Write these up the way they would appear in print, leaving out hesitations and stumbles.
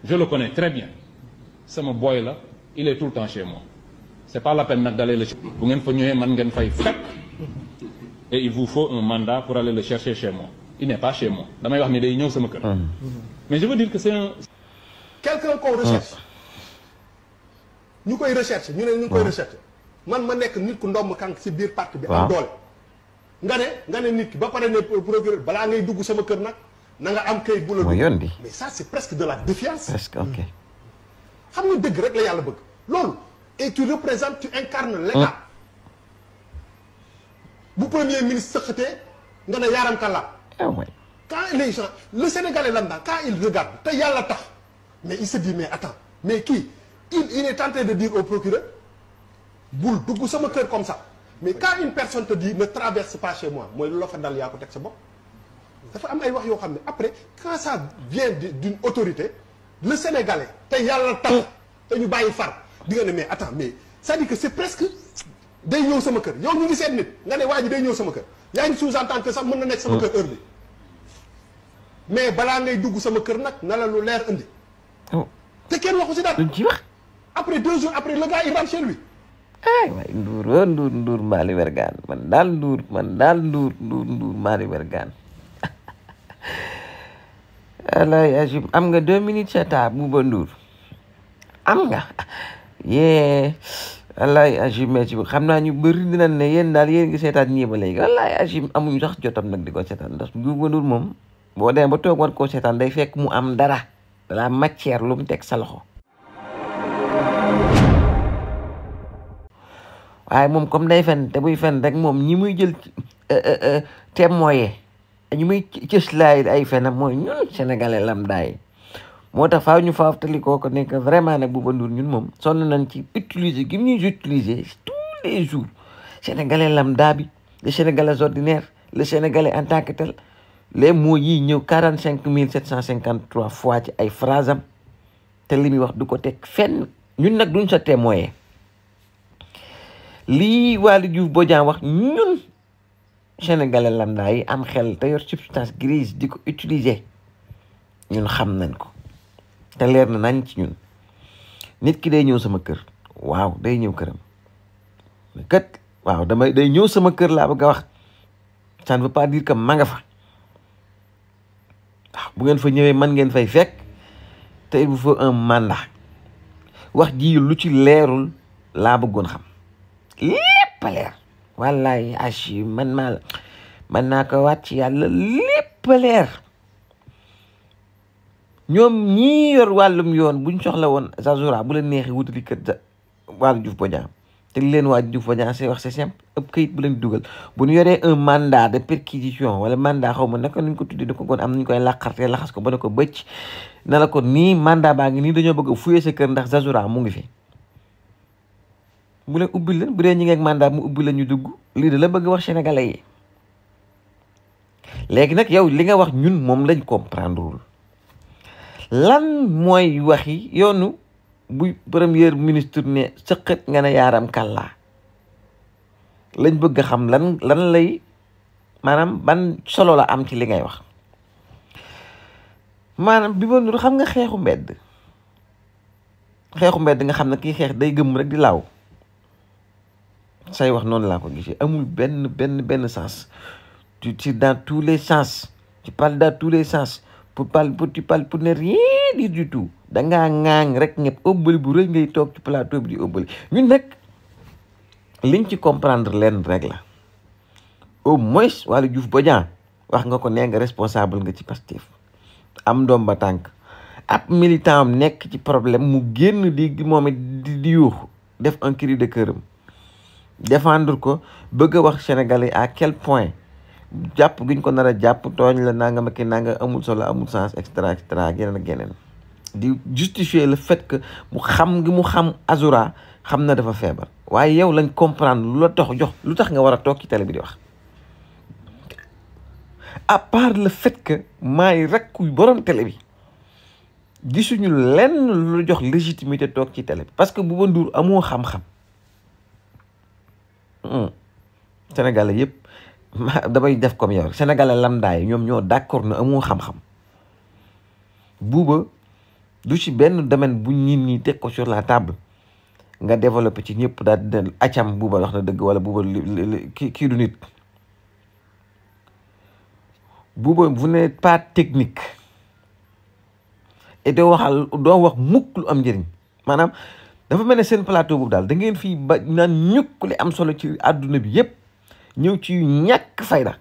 je le connais très bien sama boy là il est tout le temps chez moi c'est pas la peine nag d'aller le bu ngeen fa ñëwee man ngeen fay fekk et il vous faut un mandat pour aller le chercher chez moi il n'est pas chez moi damay wax ni day ñëw sama kër mais je veux dire que c'est un quelqu'un qu'on recherche ñu koy recherche ñu ne ñu koy recherche man ma nekk nit ku ndomb kànk ci biir parti bi am doole nga ne nit ki ba pare ne procureur balaa ngay dugg sama kër nag na nga am kayit bu la dugg mais ça c'est presque de la défiance presque ok xam nga dëgg rek la yàlla bëgg loolu et tu représentes tu incarnes l'État bu premier ministre sëqatee nga ne yaaram kàllaa quand les gens le Sénégalais lambda quand il regarde te yàlla tax mais il se dit mais attends mais kii il est tenté de dire au procureur bul dugg sama kër comme ça mais quand une personne te dit ne traverse pas chez moi mooy lu la fa dal yaa ko teg sa bopp dafa am ay wax yoo xam ne après quand ça vient d'une autorité le Sénégalais te yàlla tax te ñu bàyyi far di nga ne mais attends mais c'est-à-dire que c'est presque day ñëw sama kër yow ñu ngi seet nit nga ne waa ji day ñëw sama kër yaa ngi sous-entendre que sax mën na nekk sama kër heure bi mais balaa ngay dugg sama kër nag na la lu leer indi te kenn waxu si daal après 2 jours après le gars il rentre chez lui ay waay Ndour Mali Bergane man daal Ndour Mali Bergane alay Agib am nga 2 minutes ceta Bouba Ndour am nga yee alay Agib merci xam naa ñu bëri dinañ ne yéen daal yéen ngi seetaan ñii ba léegi alay Agib amuñu sax jotam nag di ko seetaan ndax Bouba Ndour moom boo demee ba toog war koo seetaan day fekk mu am dara de la matière lu mu teg sa loxo waaye moom comme day fen te buy fen rek moom ñi muy jël témoin ñi muy cëslaay ay fenam mooy ñun sénégalais lambda yi moo tax faaw ñu faaftali ko nekk vraiment nag Bouba Ndour ñun moom sonn nañ ci utiliser gi ñuy utiliser tous les jours sénégalais lambda bi le sénégalais ordinaire le sénégalais en tant que tel les mots yi ñëw 45 753 fois ci ay phrase am te li muy wax du ko teg fenn ñun nag duñ sa témoin lii Waly Diouf Bodian wax ñun sénégalais lambda yi am xel te yor substance grise di ko utiliser ñun xam nañ ko te leer na nañ ci ñun nit ki day ñëw sama kër waaw day ñëw këram kat waaw day ñëw sama kër laa bëgg a wax ça ne veut pas dire que ma nga fa waaw bu ngeen fa ñëwee man ngeen fay fekk te il vous faut un mandat wax ji lu ci leerul laa bëggoon xam lépp a leer wallaay achi man naa ko waat ci yàlla lépp a leer ñoom ñii yor wàllum yoon buñ soxla woon Zazoura bu leen neexee wutali kër Waly Diouf Bodian te li leen Waly Diouf Bodian c'est wax c'est simple ëpp kayit bu leen dugal bu ñu yoree un mandat de perquisition wala mandat xaw ma naka nuñ ko tuddee da ko goon am nañu koy laqarte laxas ko ba ne ko bëcc na la ko nii mandat baa ngi nii dañoo bëgg a fuyee sa kër ndax Zazoura mu ngi fi bu leen ubbi leen bu dee ñi ngeeg mandat mu ubbi la ñu dugg lii da la bëgg wax sénégalais yi léegi nag yow li nga wax ñun moom lañ comprendrewul lan mooy waxi yoonu bu premier ministre ne sëqat nga ne yaaram kàllaa lañ bëgg a xam lan lay maanaam ban solo la am ci li ngay wax maanaam bi ba nur xam nga xeexu mbedd nga xam ne kii xeex day gëm rek di laaw say wax noonu laa ko gisee amul benn sens tu dans tous les sens tu parles dans tous les sens tu parles pour ne rien dire du tout dangaa ŋaang rek ñëpp ëbbali bu rëy ngay toog ci plateau bi di ëbbali ñun nag liñ ci comprendre leen rek la au moins Waly Diouf Bodian wax nga ko nee nga responsable nga ci Pastef am doom ba tànk ab militant am nekk ci problème mu génn di moom it di yuuxu def un cri de cœur défendre ko bëgg a wax sénégalais à quel point jàpp giñ ko nar a jàpp tooñ la nanga ma ki nanga amul solo amul sens extra geneen ak geneen di justifier le fait que mu xam Azoura xam na dafa feebar waaye yow lañ comprendre lu tax nga war a toog ci télé bi di wax à part le fait que maay rek kuy borom télé bi gisuñu lenn lu jox légitimité toog ci télé bi parce que Bouba Ndour amoo xam-xam sénégalais yëpp damay def comme yow sénégalais lambda yi ñoom ñoo d'accord na amoo xam-xam Bouba du ci benn domaine bu ñi teg ko sur la table nga développé ci ñëpp daal di acam Buuba wax na dëgg wala Buuba kii du nit. Buuba vous n'êtes pas technique et doo wax mukk lu am njëriñ maanaam dafa mel ne seen plateau boobu daal da ngeen fii ba naan ñukk li am solo ci àdduna bi yëpp ñëw ci ñàkk fayda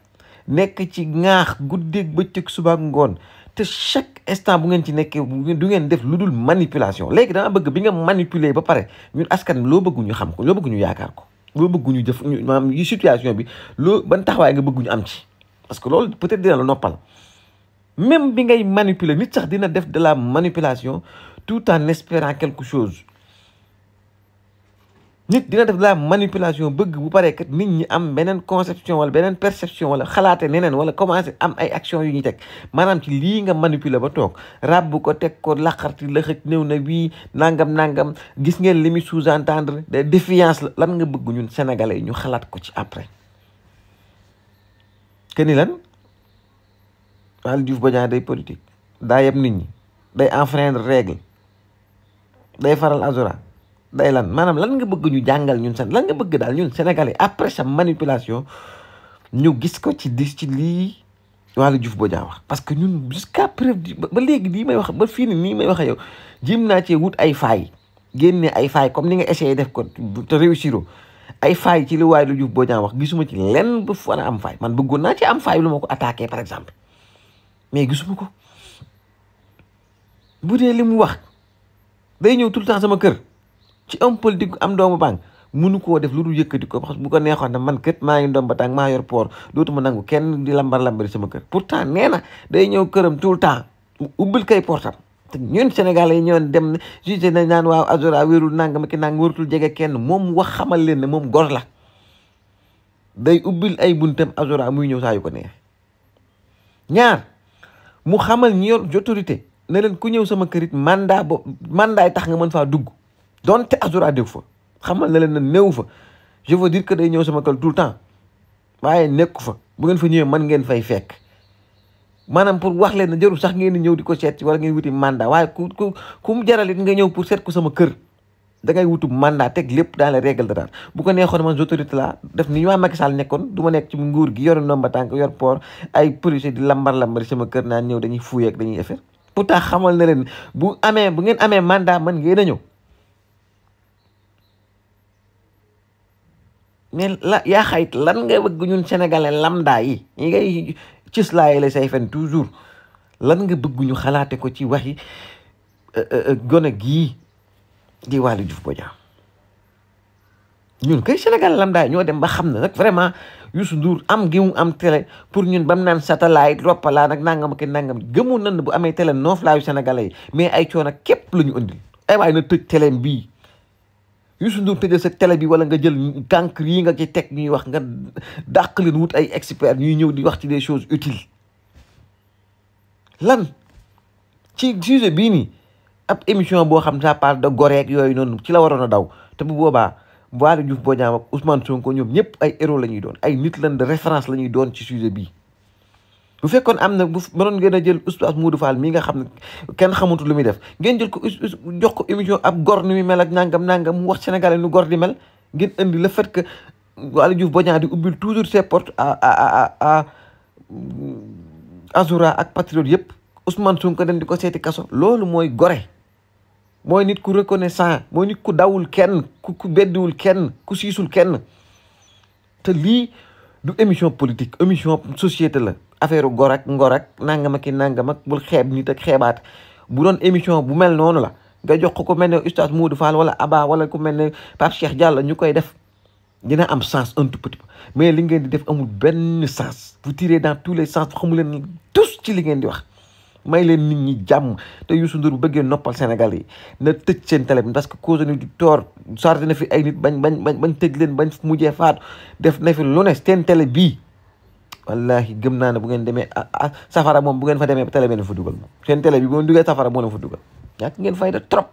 nekk ci ŋaax guddeeg bëccëg suba ak ngoon te chaque instant bu ngeen ci nekkee du ngeen def lu dul manipulation léegi dama bëgg bi nga manipuler ba pare ñun askan loo bëgg ñu xam ko loo bëgg ñu yaakaar ko loo bëgg ñu jëf maanaam yi situation bi loo ban taxawaay nga bëgg ñu am ci parce que loolu peut-être dina la noppal même bi ngay manipuler nit sax dina def de la manipulation tout en espérant quelque chose nit dina def de la manipulation bëgg bu paree kat nit ñi am beneen conception wala beneen perception wala xalaate neneen wala commencé am ay action yu ñuy teg maanaam ci lii nga manipuler ba toog ràbb ko teg ko laqarti la xëj néew na wii nangam gis ngeen li muy sous-entendre de défiance la lan nga bëgg ñun sénégalais ñu xalaat ko ci après que ni lan Waly Diouf Bodiang day politique daa yeb nit ñi day enfreindre règle day faral Azura day lan maanaam lan nga bëgg ñu jàngal ñun lan nga bëgg daal ñun sénégalais après sa manipulation ñu gis ko ci lii Waly Diouf Bodiang wax parce que ñun jusqu'à preuve ba léegi lii may wax ba fii nii may wax ak yow jim naa cee wut ay failles génne ay failles comme ni nga essayé def ko te réussir ay failles ci li Waly Diouf Bodiang wax gisuma ci lenn ba fu war a am faille man bëggoon naa ci am faille lu ma ko attaqué par exemple mais gisuma ko bu dee li mu wax day ñëw tout le temps sama kër ci homme politique am doomu banque mënu koo def lu dul yëkkati ko parce que bu ko neexoon ne man kët maa ngi doom ba tànk maa yor port dootuma nangu kenn di lambari sama kër pourtant nee na day ñëw këram tout le temps mu ubbil kay portam te ñun Sénégalais yi ñoon dem juge nañ naan waaw Azura wérul nangam ki nang waratul jege kenn moom wax xamal leen ne moom gor la day ubbil ay buntam Azura muy ñëw saa yu ko neex ñaar mu xamal ñi yor autorité ne leen ku ñëw sama kërit mandat yi tax nga mën faa dugg donte Azura dégg fa xamal na leen ne néew fa je veux dire que day ñëw sama kër tout le temps waaye nekku fa bu ngeen fa ñëwee man ngeen fay fekk maanaam pour wax leen ne jarul sax ngeen di ñëw di ko seet wala ngeen wuti mandat waaye ku mu jaral it nga ñëw pour seet ko sama kër da ngay wutu mandat teg lépp dans les règles de l'art bu ko neexoon man autorité la def ni ñu waa Macky Sall nekkoon du ma nekk ci nguur gi yor ndomba tànk yor port ay policier di lambar sama kër naan ñëw dañuy fuuy ak dañuy effet pourtant xamal na leen bu ngeen amee mandat man ngeen a ñëw mais yaa xayit lan nga bëgg ñun sénégalais lambda yi ngay cëslaayi la say fen toujours lan nga bëgg ñu xalaate ko ci waxi gone gii di Waly Diouf Bodiang ñun kay sénégalais lambda yi ñoo dem ba xam ne nag vraiment Youssou Ndour am gi mu am télé pour ñun bam naan satellite roppalaa nag nangam ak nangam gëmoon nañ ne bu amee télé nooflaayu sénégalais yi mais ay coono képp la ñu andil ay waaye na tëj télé bii Youssou Ndour tëjal sa télé bi wala nga jël cancre yi nga ci teg ñuy wax nga dàq leen wut ay experts ñuy ñëw di wax ci des choses utiles lan ci sujet bii nii ab émission boo xam ça parle de goreek yooyu noonu ci la waroon a daw te bu boobaa Waly Diouf Bodiang ak Ousmane Sonko ñoom ñëpp ay héros la ñuy doon ay nit lan de référence la ñuy doon ci sujet bii bu fekkoon am na bu mënoon ngeen a jël oustaz Modou Fall mii nga xam ne kenn xamutu lu muy def ngeen jël ko jox ko émission ab gor ni muy mel ak nangam mu wax sénégalais nu gor di mel ngeen indi le fait que Waly Diouf Bodiang di ubbil toujours ses portes à Azura ak patriote yëpp Ousmane Sonko dem di ko seeti kaso loolu mooy gore mooy nit ku reconnaissant mooy nit ku dawul kenn ku beddiwul kenn ku siisul kenn te lii du émission politique émission société la affaire gor ak ngor ak nangam ak bul xeeb nit ak xeebaat bu doon émission bu mel noonu la nga jox ko mel ne oustaz Modou Fall wala Abba wala ku mel ne Pape Cheikh Diallo ñu koy def dina am sens un tout petit peu mais li ngeen di def amul benn sens vous tirez dans tous les sens xamu leen tous ci li ngeen di wax may leen nit ñi jàmm te Youssou Ndour bu bëggee noppal Sénégal yi na tëj seen télé bi parce que cause ni du tort sarti na fi ay nit bañ tëj leen bañ mujjee faatu def na fi lu ne seen télé bii wallahi gëm naa ne bu ngeen demee safara moom bu ngeen fa demee télé bi fa dugal moom seen télé bi bu ngeen duggee safara moo leen fa dugal ñàkk ngeen fayda trop